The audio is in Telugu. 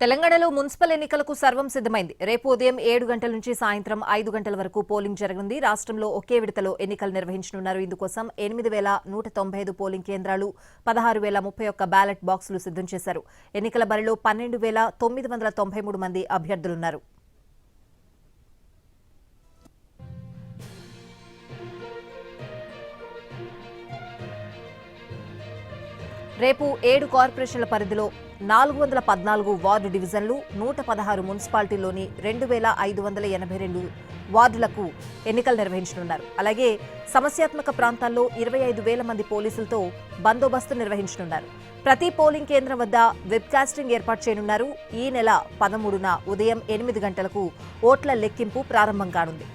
తెలంగాణలో మున్సిపల్ ఎన్నికలకు సర్వం సిద్ధమైంది. రేపు ఉదయం 7 గంటల నుంచి సాయంత్రం 5 గంటల వరకు పోలింగ్ జరగనుంది. రాష్ట్రంలో ఒకే విడతలో ఎన్నికలు నిర్వహించనున్నారు. ఇందుకోసం 8,195 పోలింగ్ కేంద్రాలు, 16,031 బ్యాలెట్ బాక్సులు సిద్ధం చేశారు. ఎన్నికల బరిలో 12,993 మంది అభ్యర్థులున్నారు. రేపు 7 కార్పొరేషన్ల పరిధిలో 414 వార్డు డివిజన్లు, 116 మున్సిపాలిటీల్లోని 2,582 వార్డులకు ఎన్నికలు నిర్వహించనున్నారు. అలాగే సమస్యాత్మక ప్రాంతాల్లో 25,000 మంది పోలీసులతో బందోబస్తు నిర్వహించనున్నారు. ప్రతి పోలింగ్ కేంద్రం వద్ద వెబ్కాస్టింగ్ ఏర్పాటు చేయనున్నారు. ఈ నెల 13న ఉదయం 8 గంటలకు ఓట్ల లెక్కింపు ప్రారంభం కానుంది.